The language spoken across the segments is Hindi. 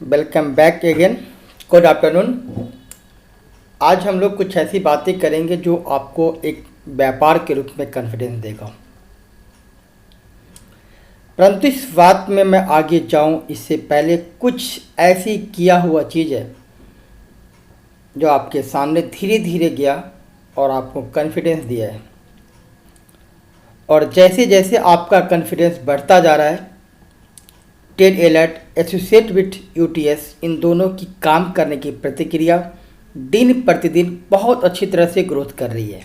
Welcome back again. Good afternoon. आज हम लोग कुछ ऐसी बातें करेंगे जो आपको एक व्यापार के रूप में कॉन्फिडेंस देगा। परंतु इस बात में मैं आगे जाऊं इससे पहले कुछ ऐसी किया हुआ चीज़ है जो आपके सामने धीरे धीरे गया और आपको कॉन्फिडेंस दिया है। और जैसे जैसे आपका कॉन्फिडेंस बढ़ता जा रहा है, टेड एलर्ट एसोसिएट विथ यूटीएस इन दोनों की काम करने की प्रतिक्रिया दिन प्रतिदिन बहुत अच्छी तरह से ग्रोथ कर रही है।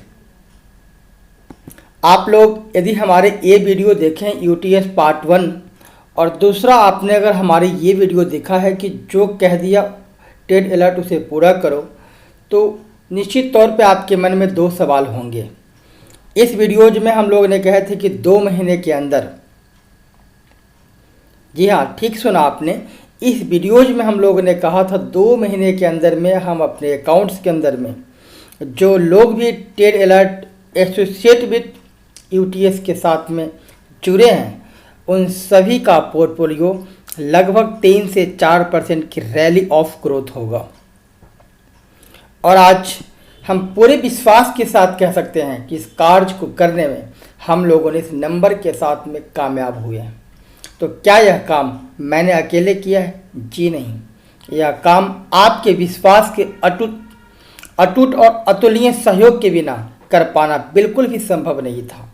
आप लोग यदि हमारे ये वीडियो देखें यूटीएस पार्ट 1 और दूसरा आपने अगर हमारी ये वीडियो देखा है कि जो कह दिया टेड एलर्ट उसे पूरा करो, तो निश्चित तौर पे आपके मन में दो सवाल होंगे। इस वीडियोज में हम लोगों ने कहे थे कि 2 महीने के अंदर, जी हाँ ठीक सुना आपने, इस वीडियोज में हम लोगों ने कहा था 2 महीने के अंदर में हम अपने अकाउंट्स के अंदर में जो लोग भी Ted alert associate with UTS के साथ में जुड़े हैं उन सभी का पोर्टफोलियो लगभग 3 से 4% की रैली ऑफ ग्रोथ होगा। और आज हम पूरे विश्वास के साथ कह सकते हैं कि इस कार्य को करने में हम लोगों ने इस नंबर के साथ में कामयाब हुए हैं। तो क्या यह काम मैंने अकेले किया है? जी नहीं, यह काम आपके विश्वास के अटूट और अतुलनीय सहयोग के बिना कर पाना बिल्कुल भी संभव नहीं था।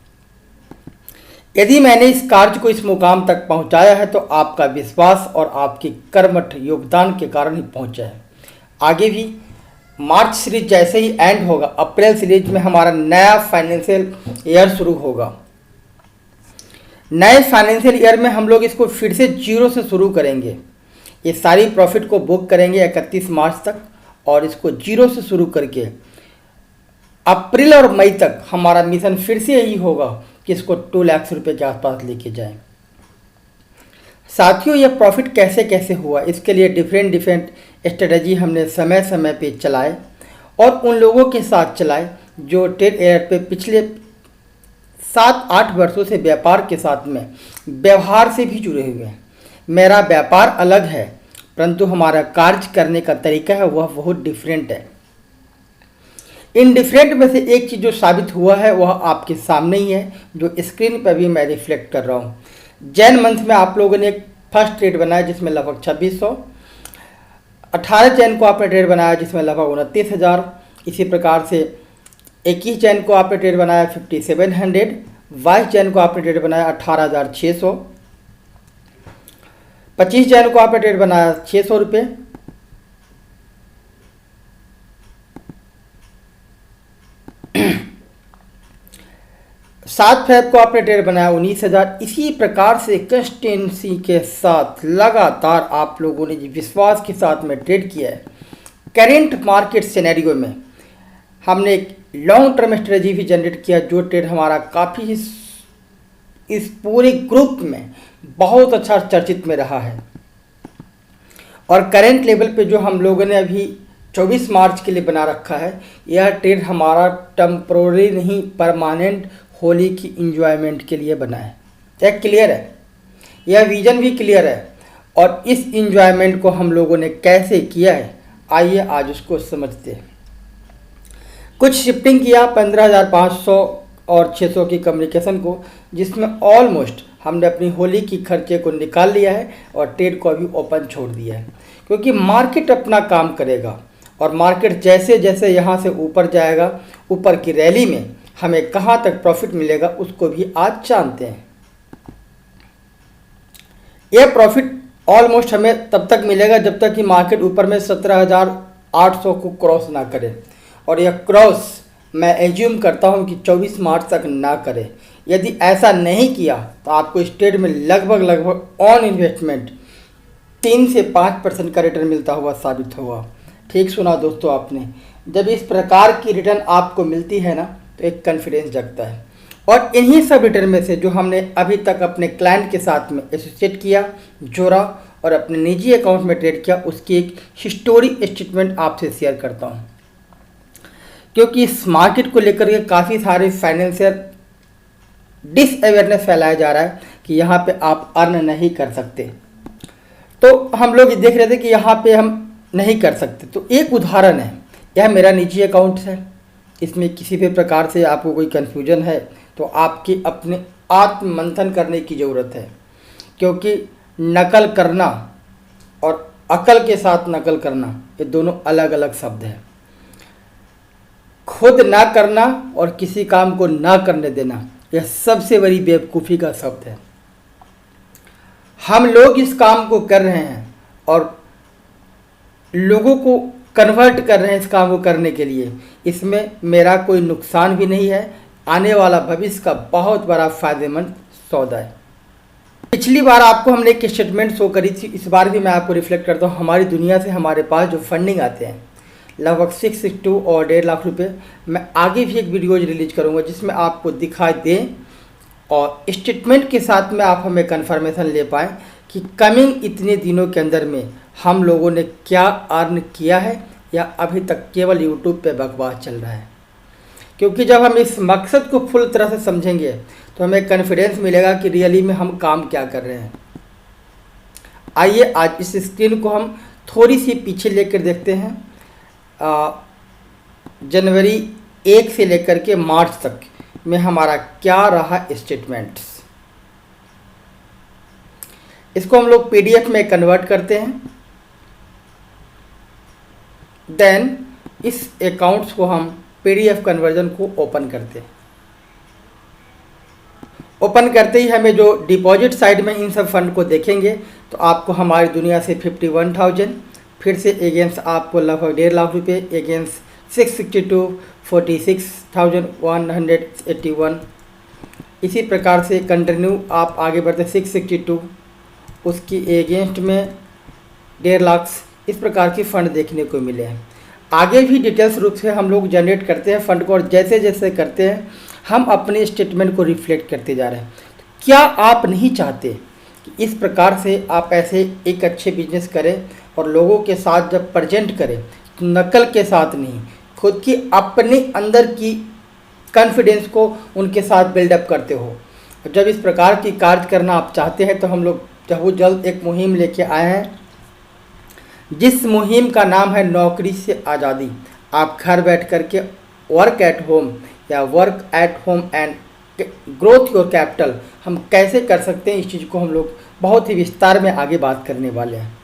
यदि मैंने इस कार्य को इस मुकाम तक पहुंचाया है तो आपका विश्वास और आपके कर्मठ योगदान के कारण ही पहुंचा है। आगे भी मार्च सीरीज जैसे ही एंड होगा, अप्रैल सीरीज में हमारा नया फाइनेंशियल ईयर शुरू होगा। नए फाइनेंशियल ईयर में हम लोग इसको फिर से जीरो से शुरू करेंगे। ये सारी प्रॉफिट को बुक करेंगे 31 मार्च तक और इसको जीरो से शुरू करके अप्रैल और मई तक हमारा मिशन फिर से यही होगा कि इसको 2 लाख रुपए के आसपास लेके जाएं। साथियों, यह प्रॉफिट कैसे कैसे हुआ, इसके लिए डिफरेंट स्ट्रेटजी हमने समय समय पे चलाए और उन लोगों के साथ चलाए जो टेड एलर्ट पे पिछले 7-8 वर्षों से व्यापार के साथ में व्यवहार से भी जुड़े हुए हैं। मेरा व्यापार अलग है परंतु हमारा कार्य करने का तरीका है वह बहुत डिफरेंट है। इन डिफरेंट में से एक चीज़ जो साबित हुआ है वह आपके सामने ही है, जो स्क्रीन पर भी मैं रिफ्लेक्ट कर रहा हूँ। जैन मंथ में आप लोगों ने एक फर्स्ट ट्रेड बनाया जिसमें लगभग 2600, 18 जैन को आपने ट्रेड बनाया जिसमें लगभग 29,000, इसी प्रकार से 21 जैन को आपने ट्रेड बनाया 5700, 22 जैन को आपने ट्रेड बनाया 18,600, 25 जैन को आपने ट्रेड बनाया 600 रुपये, 7 फेब को आपने ट्रेड बनाया 19,000। इसी प्रकार से कंसिस्टेंसी के साथ लगातार आप लोगों ने विश्वास के साथ में ट्रेड किया है। करेंट मार्केट सिनेरियो में हमने एक लॉन्ग टर्म स्ट्रेटजी भी जनरेट किया जो ट्रेड हमारा काफ़ी इस पूरे ग्रुप में बहुत अच्छा चर्चित में रहा है। और करेंट लेवल पे जो हम लोगों ने अभी 24 मार्च के लिए बना रखा है, यह ट्रेड हमारा टेम्पोररी नहीं परमानेंट होली की इंजॉयमेंट के लिए बना है। यह क्लियर है, यह विजन भी क्लियर है। और इस इंजॉयमेंट को हम लोगों ने कैसे किया है, आइए आज उसको समझते हैं। कुछ शिफ्टिंग किया 15,500 और 600 की कम्युनिकेशन को, जिसमें ऑलमोस्ट हमने अपनी होली की खर्चे को निकाल लिया है और ट्रेड को अभी ओपन छोड़ दिया है, क्योंकि मार्केट अपना काम करेगा और मार्केट जैसे जैसे यहाँ से ऊपर जाएगा, ऊपर की रैली में हमें कहाँ तक प्रॉफिट मिलेगा उसको भी आज जानते हैं। यह प्रॉफिट ऑलमोस्ट हमें तब तक मिलेगा जब तक कि मार्केट ऊपर में 17,800 को क्रॉस ना करे, और यह क्रॉस मैं एज्यूम करता हूं कि 24 मार्च तक ना करे। यदि ऐसा नहीं किया तो आपको इस ट्रेड में लगभग ऑन इन्वेस्टमेंट 3 से 5% का रिटर्न मिलता हुआ साबित होगा। ठीक सुना दोस्तों आपने। जब इस प्रकार की रिटर्न आपको मिलती है ना तो एक कॉन्फिडेंस जगता है। और इन्हीं सब रिटर्न में से जो हमने अभी तक अपने क्लाइंट के साथ में एसोसिएट किया, जोड़ा और अपने निजी अकाउंट में ट्रेड किया, उसकी एक हिस्टोरी स्टेटमेंट आपसे शेयर करता हूँ, क्योंकि इस मार्केट को लेकर के काफ़ी सारे फाइनेंशियल डिसअवेयरनेस फैलाया जा रहा है कि यहाँ पे आप अर्न नहीं कर सकते। तो हम लोग देख रहे थे कि यहाँ पे हम नहीं कर सकते। तो एक उदाहरण है, यह मेरा निजी अकाउंट है, इसमें किसी भी प्रकार से आपको कोई कन्फ्यूजन है तो आपकी अपने आत्म मंथन करने की ज़रूरत है, क्योंकि नकल करना और अकल के साथ नकल करना ये दोनों अलग अलग शब्द हैं। खुद ना करना और किसी काम को ना करने देना यह सबसे बड़ी बेवकूफ़ी का शब्द है। हम लोग इस काम को कर रहे हैं और लोगों को कन्वर्ट कर रहे हैं इस काम को करने के लिए, इसमें मेरा कोई नुकसान भी नहीं है, आने वाला भविष्य का बहुत बड़ा फ़ायदेमंद सौदा है। पिछली बार आपको हमने एक स्टेटमेंट शो करी थी, इस बार भी मैं आपको रिफ्लेक्ट करता हूँ। हमारी दुनिया से हमारे पास जो फंडिंग आते हैं लगभग 662 और 1.5 लाख रुपए, मैं आगे भी एक वीडियोज रिलीज करूँगा जिसमें आपको दिखाई दे और स्टेटमेंट के साथ में आप हमें कन्फर्मेशन ले पाएँ कि कमिंग इतने दिनों के अंदर में हम लोगों ने क्या अर्न किया है या अभी तक केवल यूट्यूब पे बकवास चल रहा है। क्योंकि जब हम इस मकसद को फुल तरह से समझेंगे तो हमें कॉन्फिडेंस मिलेगा कि रियली में हम काम क्या कर रहे हैं। आइए आज इस स्क्रीन को हम थोड़ी सी पीछे लेकर देखते हैं, जनवरी 1 से लेकर के मार्च तक में हमारा क्या रहा स्टेटमेंट्स। इसको हम लोग पीडीएफ में कन्वर्ट करते हैं, देन इस अकाउंट्स को हम पीडीएफ कन्वर्जन को ओपन करते हैं। ओपन करते ही हमें जो डिपॉजिट साइड में इन सब फंड को देखेंगे तो आपको हमारी दुनिया से 51,000, फिर से अगेंस्ट आपको लगभग 1.5 लाख रुपये, अगेंस्ट 662, 46,181। इसी प्रकार से कंटिन्यू आप आगे बढ़ते 662, उसकी अगेंस्ट में 1.5 लाख, इस प्रकार की फ़ंड देखने को मिले हैं। आगे भी डिटेल्स रूप से हम लोग जनरेट करते हैं फंड को और जैसे जैसे करते हैं हम अपने स्टेटमेंट को रिफ्लेक्ट करते जा रहे हैं। तो क्या आप नहीं चाहते कि इस प्रकार से आप ऐसे एक अच्छे बिजनेस करें और लोगों के साथ जब प्रेजेंट करें तो नकल के साथ नहीं, खुद की अपने अंदर की कॉन्फिडेंस को उनके साथ बिल्डअप करते हो। जब इस प्रकार की कार्य करना आप चाहते हैं तो हम लोग जल्द एक मुहिम लेके आए हैं, जिस मुहिम का नाम है नौकरी से आज़ादी। आप घर बैठ कर के वर्क एट होम या work at home and growth your capital हम कैसे कर सकते हैं, इस चीज़ को हम लोग बहुत ही विस्तार में आगे बात करने वाले हैं।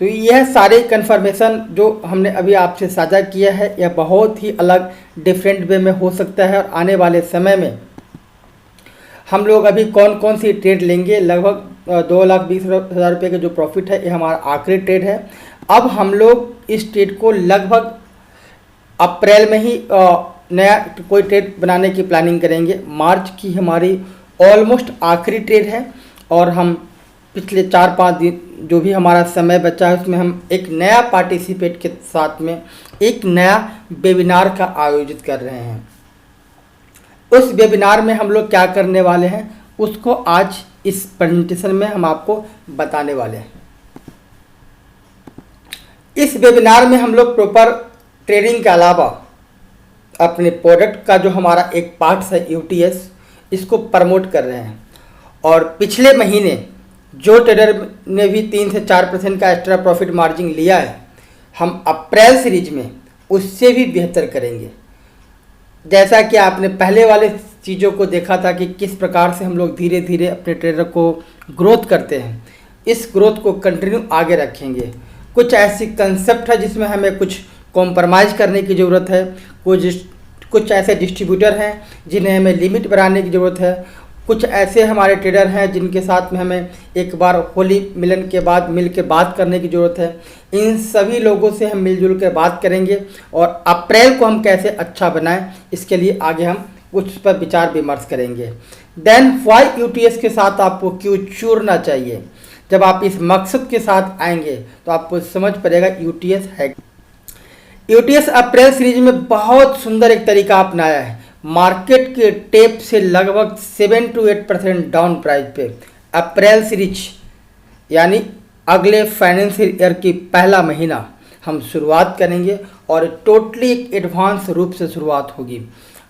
तो यह सारे कन्फर्मेशन जो हमने अभी आपसे साझा किया है यह बहुत ही अलग डिफरेंट वे में हो सकता है और आने वाले समय में हम लोग अभी कौन कौन सी ट्रेड लेंगे। लगभग 2,20,000 रुपये का जो प्रॉफिट है ये हमारा आखिरी ट्रेड है। अब हम लोग इस ट्रेड को लगभग अप्रैल में ही नया कोई ट्रेड बनाने की प्लानिंग करेंगे। मार्च की हमारी ऑलमोस्ट आखिरी ट्रेड है और हम पिछले 4-5 दिन जो भी हमारा समय बचा है उसमें हम एक नया पार्टिसिपेट के साथ में एक नया वेबिनार का आयोजित कर रहे हैं। उस वेबिनार में हम लोग क्या करने वाले हैं उसको आज इस प्रेजेंटेशन में हम आपको बताने वाले हैं। इस वेबिनार में हम लोग प्रॉपर ट्रेडिंग के अलावा अपने प्रोडक्ट का जो हमारा एक पार्ट है यूटीएस, इसको प्रमोट कर रहे हैं। और पिछले महीने जो ट्रेडर ने भी 3 से 4% का एक्स्ट्रा प्रॉफिट मार्जिन लिया है, हम अप्रैल सीरीज में उससे भी बेहतर करेंगे। जैसा कि आपने पहले वाले चीज़ों को देखा था कि किस प्रकार से हम लोग धीरे धीरे अपने ट्रेडर को ग्रोथ करते हैं, इस ग्रोथ को कंटिन्यू आगे रखेंगे। कुछ ऐसी कंसेप्ट है जिसमें हमें कुछ कॉम्प्रोमाइज़ करने की ज़रूरत है, कुछ ऐसे डिस्ट्रीब्यूटर हैं जिन्हें हमें लिमिट बढ़ाने की ज़रूरत है, कुछ ऐसे हमारे ट्रेडर हैं जिनके साथ में हमें एक बार होली मिलन के बाद मिल के बात करने की ज़रूरत है। इन सभी लोगों से हम मिलजुल कर बात करेंगे और अप्रैल को हम कैसे अच्छा बनाएं इसके लिए आगे हम उस पर विचार विमर्श करेंगे। देन वाई यूटीएस के साथ आपको क्यों जुड़ना चाहिए। जब आप इस मकसद के साथ आएंगे तो आपको समझ पड़ेगा यूटीएस है। यूटीएस अप्रैल सीरीज में बहुत सुंदर एक तरीका अपनाया है। मार्केट के टेप से लगभग 7 to 8% डाउन प्राइस पे अप्रैल सीरीज यानी अगले फाइनेंशियल ईयर की पहला महीना हम शुरुआत करेंगे और टोटली एक एडवांस रूप से शुरुआत होगी।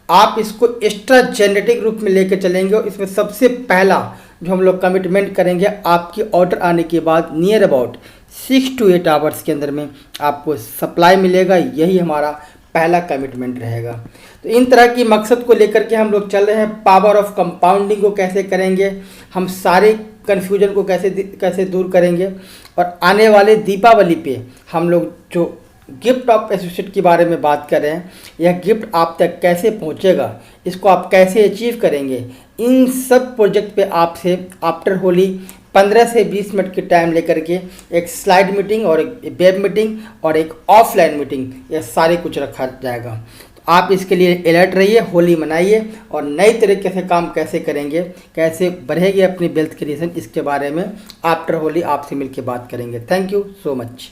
आप इसको स्ट्रैटेजिक रूप में लेकर चलेंगे और इसमें सबसे पहला जो हम लोग कमिटमेंट करेंगे, आपकी ऑर्डर आने के बाद नियर अबाउट 6 to 8 आवर्स के अंदर में आपको सप्लाई मिलेगा। यही हमारा पहला कमिटमेंट रहेगा। तो इन तरह की मकसद को लेकर के हम लोग चल रहे हैं। पावर ऑफ कंपाउंडिंग को कैसे करेंगे, हम सारे कन्फ्यूजन को कैसे दूर करेंगे, और आने वाले दीपावली पे हम लोग जो गिफ्ट ऑफ एसोसिएट के बारे में बात कर रहे हैं, यह गिफ्ट आप तक कैसे पहुंचेगा, इसको आप कैसे अचीव करेंगे, इन सब प्रोजेक्ट पे आपसे आफ्टर होली 15 से 20 मिनट की टाइम लेकर के एक स्लाइड मीटिंग और एक वेब मीटिंग और एक ऑफलाइन मीटिंग, यह सारे कुछ रखा जाएगा। तो आप इसके लिए अलर्ट रहिए, होली मनाइए और नई तरीके से काम कैसे करेंगे, कैसे बढ़ेगी अपनी वेल्थ क्रिएशन, इसके बारे में आफ्टर होली आपसे मिलकर बात करेंगे। Thank you so much.